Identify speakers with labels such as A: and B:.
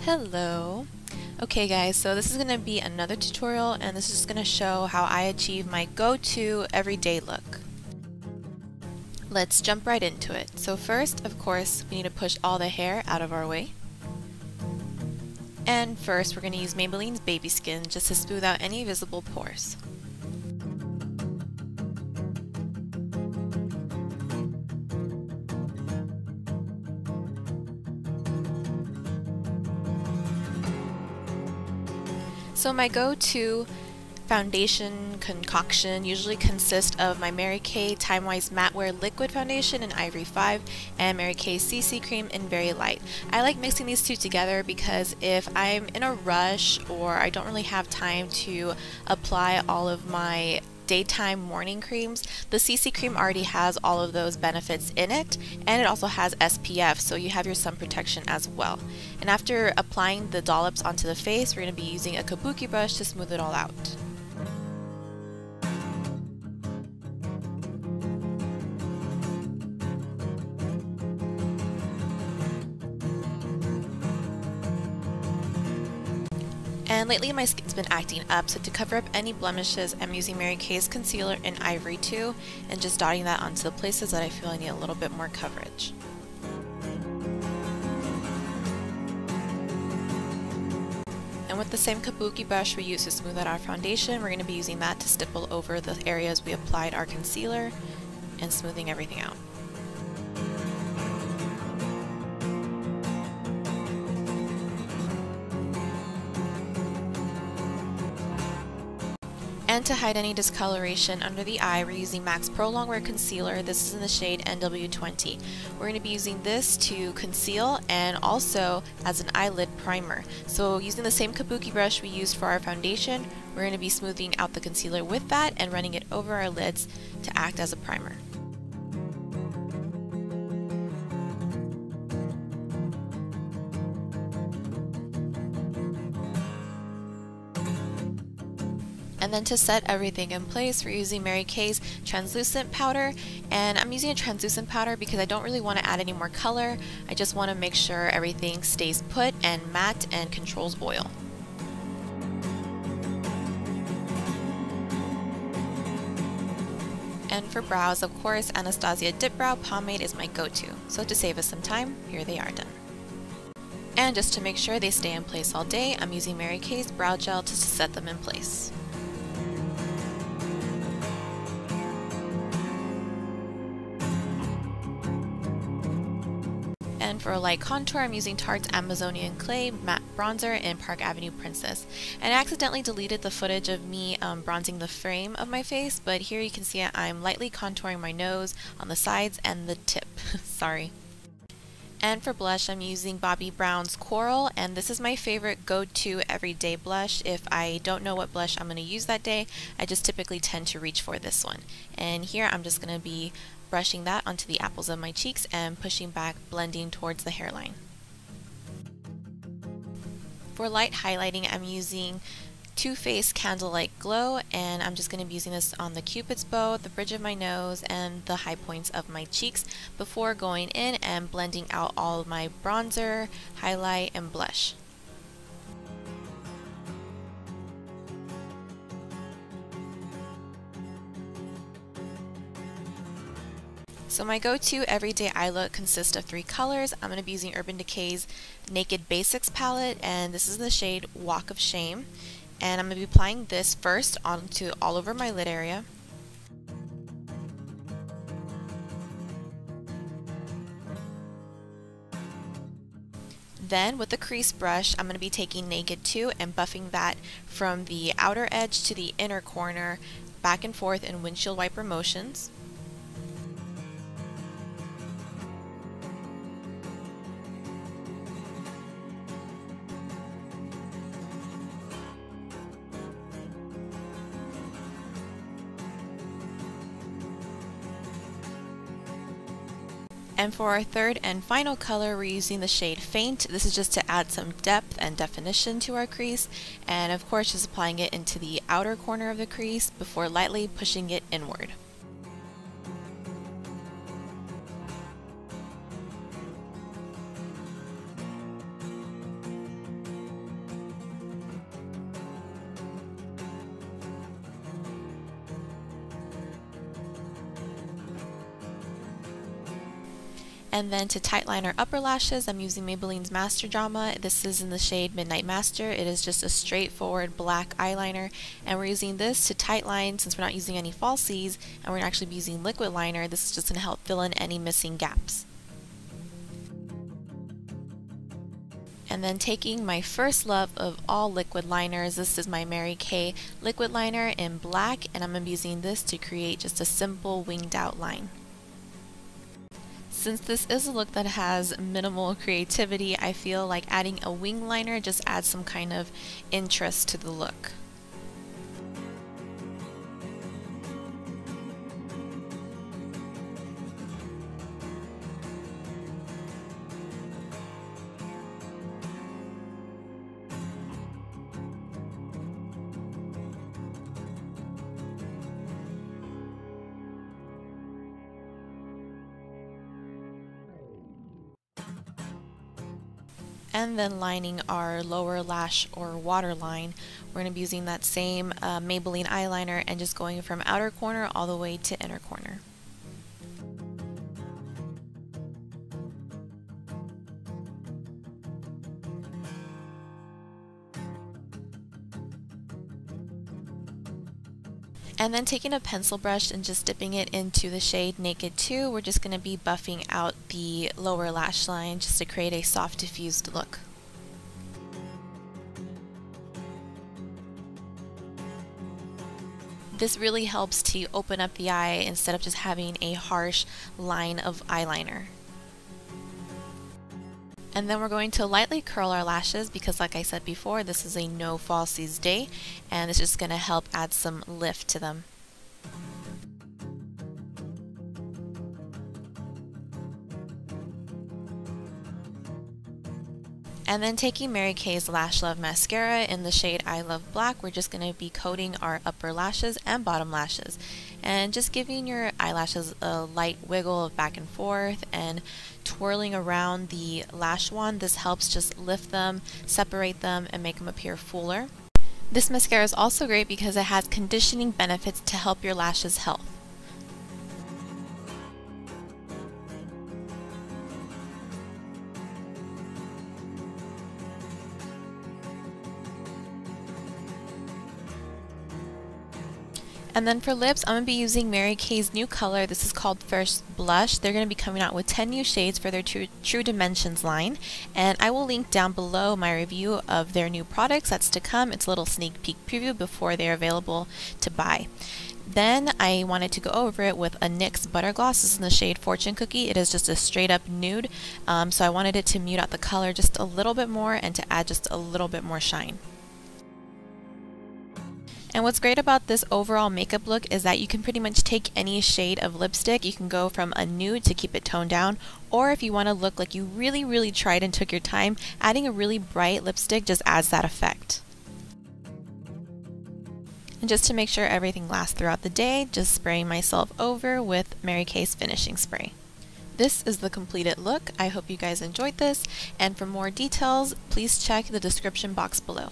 A: Hello. Okay guys, so this is going to be another tutorial and this is going to show how I achieve my go-to everyday look. Let's jump right into it. So first, of course, we need to push all the hair out of our way. And first we're going to use Maybelline's Baby Skin just to smooth out any visible pores. So my go-to foundation concoction usually consists of my Mary Kay Timewise Matte Wear Liquid Foundation in Ivory 5 and Mary Kay CC Cream in Very Light. I like mixing these two together because if I'm in a rush or I don't really have time to apply all of my daytime morning creams, the CC cream already has all of those benefits in it, and it also has SPF, so you have your sun protection as well. And after applying the dollops onto the face, we're going to be using a kabuki brush to smooth it all out. And lately my skin's been acting up, so to cover up any blemishes, I'm using Mary Kay's concealer in Ivory 2 and just dotting that onto the places that I feel I need a little bit more coverage. And with the same kabuki brush we used to smooth out our foundation, we're going to be using that to stipple over the areas we applied our concealer and smoothing everything out. And to hide any discoloration under the eye, we're using MAC's Prolongwear Concealer. This is in the shade NW20. We're going to be using this to conceal and also as an eyelid primer. So using the same kabuki brush we used for our foundation, we're going to be smoothing out the concealer with that and running it over our lids to act as a primer. And then to set everything in place, we're using Mary Kay's translucent powder, and I'm using a translucent powder because I don't really want to add any more color. I just want to make sure everything stays put and matte and controls oil. And for brows, of course, Anastasia Dipbrow Pomade is my go-to. So to save us some time, here they are done. And just to make sure they stay in place all day, I'm using Mary Kay's brow gel just to set them in place. And for a light contour, I'm using Tarte's Amazonian Clay Matte Bronzer in Park Avenue Princess. And I accidentally deleted the footage of me bronzing the frame of my face, but here you can see I'm lightly contouring my nose on the sides and the tip. Sorry. And for blush, I'm using Bobbi Brown's Coral, and this is my favorite go-to everyday blush. If I don't know what blush I'm going to use that day, I just typically tend to reach for this one. And here I'm just going to be brushing that onto the apples of my cheeks and pushing back, blending towards the hairline. For light highlighting, I'm using Too Faced Candlelight Glow, and I'm just going to be using this on the cupid's bow, the bridge of my nose, and the high points of my cheeks before going in and blending out all of my bronzer, highlight, and blush. So my go-to everyday eye look consists of 3 colors. I'm going to be using Urban Decay's Naked Basics palette, and this is the shade Walk of Shame. And I'm going to be applying this first onto all over my lid area. Then with the crease brush, I'm going to be taking Naked 2 and buffing that from the outer edge to the inner corner, back and forth in windshield wiper motions. And for our third and final color, we're using the shade Faint. This is just to add some depth and definition to our crease, and of course just applying it into the outer corner of the crease before lightly pushing it inward. And then to tight line our upper lashes, I'm using Maybelline's Master Drama. This is in the shade Midnight Master. It is just a straightforward black eyeliner, and we're using this to tight line since we're not using any falsies and we're actually using liquid liner. This is just going to help fill in any missing gaps. And then taking my first love of all liquid liners, this is my Mary Kay liquid liner in black, and I'm going to be using this to create just a simple winged out line. Since this is a look that has minimal creativity, I feel like adding a wing liner just adds some kind of interest to the look. And then lining our lower lash or waterline, we're going to be using that same Maybelline eyeliner and just going from outer corner all the way to inner corner. And then taking a pencil brush and just dipping it into the shade Naked 2, we're just going to be buffing out the lower lash line just to create a soft diffused look. This really helps to open up the eye instead of just having a harsh line of eyeliner. And then we're going to lightly curl our lashes because, like I said before, this is a no falsies day, and it's just going to help add some lift to them. And then taking Mary Kay's Lash Love Mascara in the shade I Love Black, we're just going to be coating our upper lashes and bottom lashes. And just giving your eyelashes a light wiggle of back and forth and twirling around the lash wand. This helps just lift them, separate them, and make them appear fuller. This mascara is also great because it has conditioning benefits to help your lashes' health. And then for lips, I'm going to be using Mary Kay's new color. This is called First Blush. They're going to be coming out with 10 new shades for their True Dimensions line. And I will link down below my review of their new products that's to come. It's a little sneak peek preview before they're available to buy. Then I wanted to go over it with a NYX Buttergloss. This is in the shade Fortune Cookie. It is just a straight up nude. So I wanted it to mute out the color just a little bit more and to add just a little bit more shine. And what's great about this overall makeup look is that you can pretty much take any shade of lipstick. You can go from a nude to keep it toned down, or if you want to look like you really tried and took your time, adding a really bright lipstick just adds that effect. And just to make sure everything lasts throughout the day, just spraying myself over with Mary Kay's finishing spray. This is the completed look. I hope you guys enjoyed this, and for more details, please check the description box below.